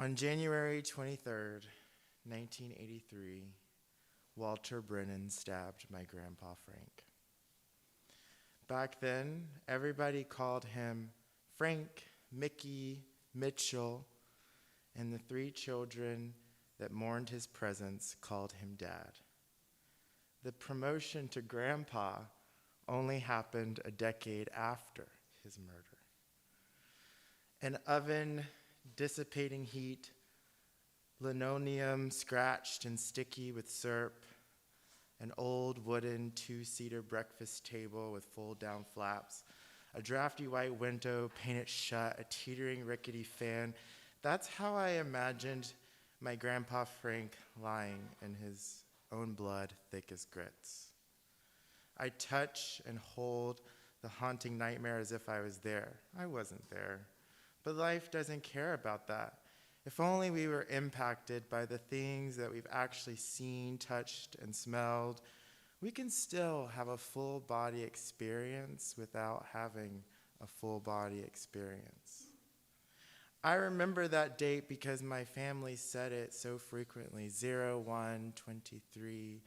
On January 23rd, 1983, Walter Brennan stabbed my grandpa Frank. Back then, everybody called him Frank, Mickey, Mitchell, and the three children that mourned his presence called him Dad. The promotion to Grandpa only happened a decade after his murder. An oven dissipating heat, linoleum scratched and sticky with syrup, an old wooden two-seater breakfast table with fold-down flaps, a drafty white window painted shut, a teetering rickety fan. That's how I imagined my grandpa Frank lying in his own blood thick as grits. I touch and hold the haunting nightmare as if I was there. I wasn't there. But life doesn't care about that. If only we were impacted by the things that we've actually seen, touched, and smelled, we can still have a full body experience without having a full body experience. I remember that date because my family said it so frequently, 0123,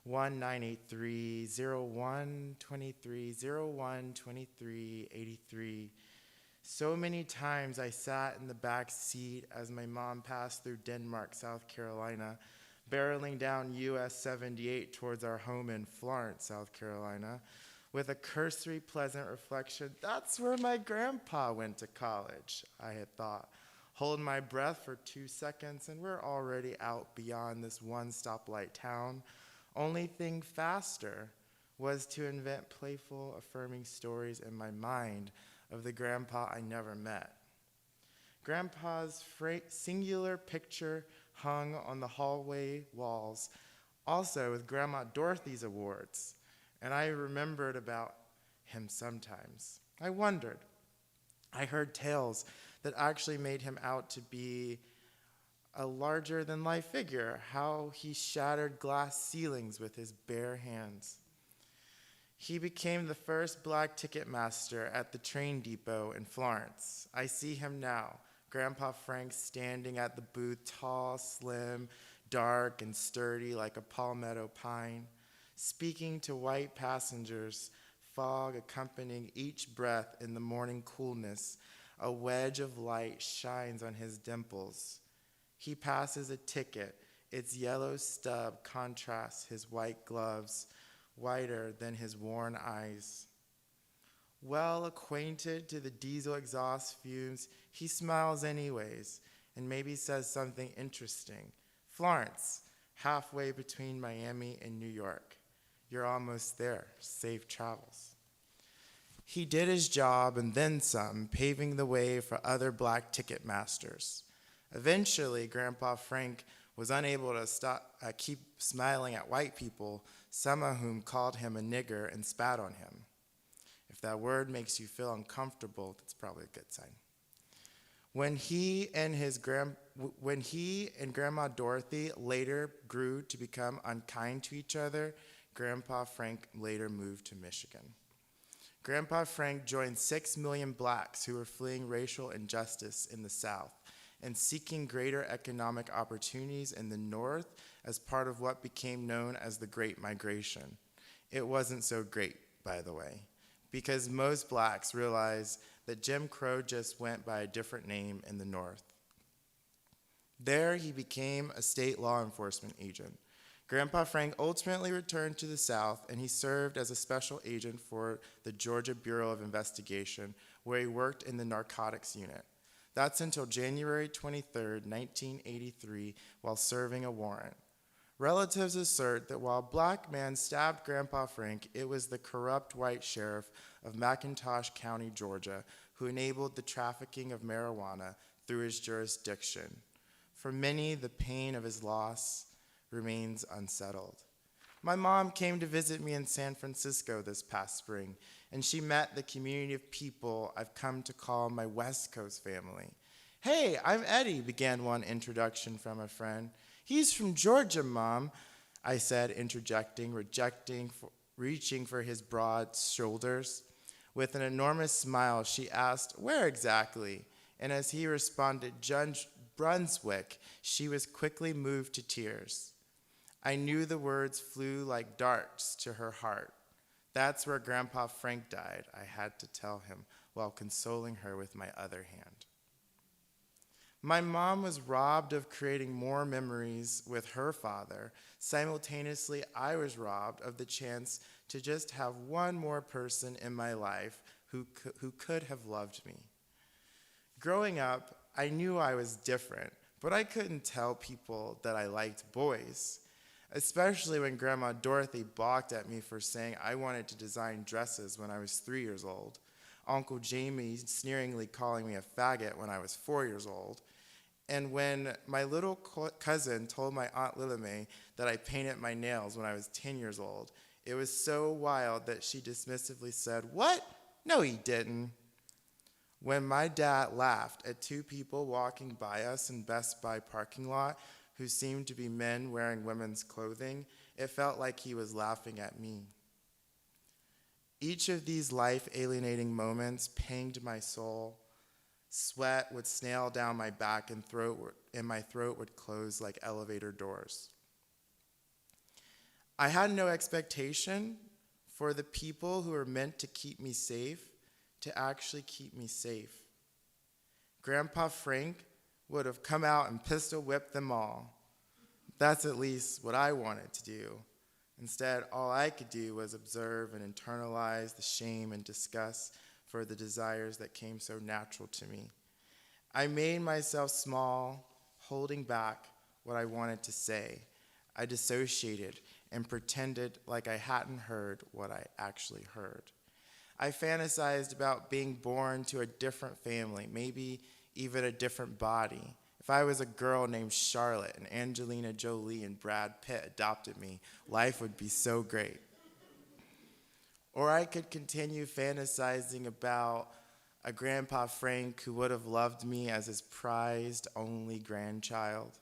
1983, 0123, 0123, 83. So many times I sat in the back seat as my mom passed through Denmark, South Carolina, barreling down US 78 towards our home in Florence, South Carolina, with a cursory pleasant reflection, that's where my grandpa went to college, I had thought. Hold my breath for 2 seconds and we're already out beyond this one stoplight town. Only thing faster was to invent playful, affirming stories in my mind of the grandpa I never met. Grandpa's singular picture hung on the hallway walls, also with Grandma Dorothy's awards, and I remembered about him sometimes. I wondered. I heard tales that actually made him out to be a larger-than-life figure, how he shattered glass ceilings with his bare hands. He became the first black ticket master at the train depot in Florence. I see him now, Grandpa Frank standing at the booth, tall, slim, dark, and sturdy like a palmetto pine, speaking to white passengers, fog accompanying each breath in the morning coolness. A wedge of light shines on his dimples. He passes a ticket. Its yellow stub contrasts his white gloves, whiter than his worn eyes. Well acquainted to the diesel exhaust fumes, he smiles anyways and maybe says something interesting. Florence, halfway between Miami and New York. You're almost there. Safe travels. He did his job and then some, paving the way for other black ticket masters. Eventually, Grandpa Frank was unable to keep smiling at white people, some of whom called him a nigger and spat on him. If that word makes you feel uncomfortable, that's probably a good sign. When he and Grandma Dorothy later grew to become unkind to each other, Grandpa Frank later moved to Michigan. Grandpa Frank joined 6 million blacks who were fleeing racial injustice in the South and seeking greater economic opportunities in the North as part of what became known as the Great Migration. It wasn't so great, by the way, because most blacks realized that Jim Crow just went by a different name in the North. There, he became a state law enforcement agent. Grandpa Frank ultimately returned to the South, and he served as a special agent for the Georgia Bureau of Investigation, where he worked in the narcotics unit. That's until January 23rd, 1983, while serving a warrant. Relatives assert that while a black man stabbed Grandpa Frank, it was the corrupt white sheriff of McIntosh County, Georgia, who enabled the trafficking of marijuana through his jurisdiction. For many, the pain of his loss remains unsettled. My mom came to visit me in San Francisco this past spring, and she met the community of people I've come to call my West Coast family. "Hey, I'm Eddie," began one introduction from a friend. "He's from Georgia, Mom," I said, interjecting, reaching for his broad shoulders. With an enormous smile, she asked, "Where exactly?" And as he responded, Brunswick, she was quickly moved to tears. I knew the words flew like darts to her heart. That's where Grandpa Frank died, I had to tell him while consoling her with my other hand. My mom was robbed of creating more memories with her father. Simultaneously, I was robbed of the chance to just have one more person in my life who could have loved me. Growing up, I knew I was different, but I couldn't tell people that I liked boys, especially when Grandma Dorothy balked at me for saying I wanted to design dresses when I was 3 years old, Uncle Jamie sneeringly calling me a faggot when I was 4 years old, and when my little cousin told my Aunt Lilame that I painted my nails when I was 10 years old, it was so wild that she dismissively said, "What? No, he didn't." When my dad laughed at two people walking by us in Best Buy parking lot who seemed to be men wearing women's clothing, it felt like he was laughing at me. Each of these life-alienating moments pinged my soul. Sweat would snail down my back and my throat would close like elevator doors. I had no expectation for the people who were meant to keep me safe to actually keep me safe. Grandpa Frank would have come out and pistol whipped them all. That's at least what I wanted to do. Instead, all I could do was observe and internalize the shame and disgust for the desires that came so natural to me. I made myself small, holding back what I wanted to say. I dissociated and pretended like I hadn't heard what I actually heard. I fantasized about being born to a different family, maybe even a different body. If I was a girl named Charlotte and Angelina Jolie and Brad Pitt adopted me, life would be so great. Or I could continue fantasizing about a Grandpa Frank who would have loved me as his prized only grandchild.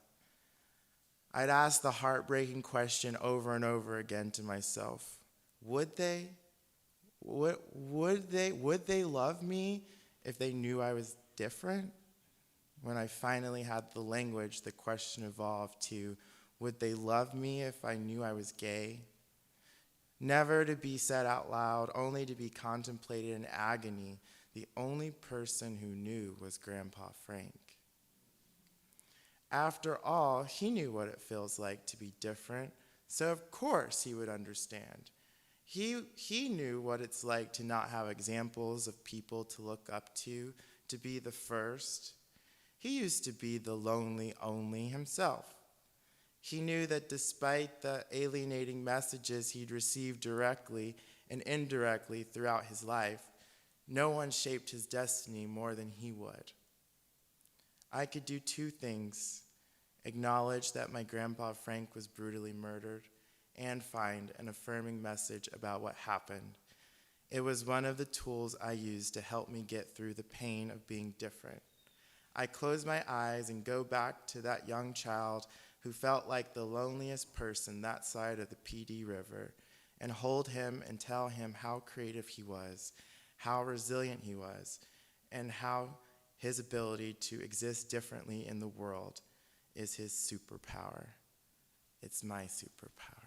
I'd ask the heartbreaking question over and over again to myself, would they? Would they love me if they knew I was different? When I finally had the language, the question evolved to, would they love me if I knew I was gay? Never to be said out loud, only to be contemplated in agony. The only person who knew was Grandpa Frank. After all, he knew what it feels like to be different, so of course he would understand. He knew what it's like to not have examples of people to look up to be the first. He used to be the lonely only himself. He knew that despite the alienating messages he'd received directly and indirectly throughout his life, no one shaped his destiny more than he would. I could do two things: acknowledge that my Grandpa Frank was brutally murdered, and find an affirming message about what happened. It was one of the tools I used to help me get through the pain of being different. I close my eyes and go back to that young child who felt like the loneliest person that side of the PD River, and hold him and tell him how creative he was, how resilient he was, and how his ability to exist differently in the world is his superpower. It's my superpower.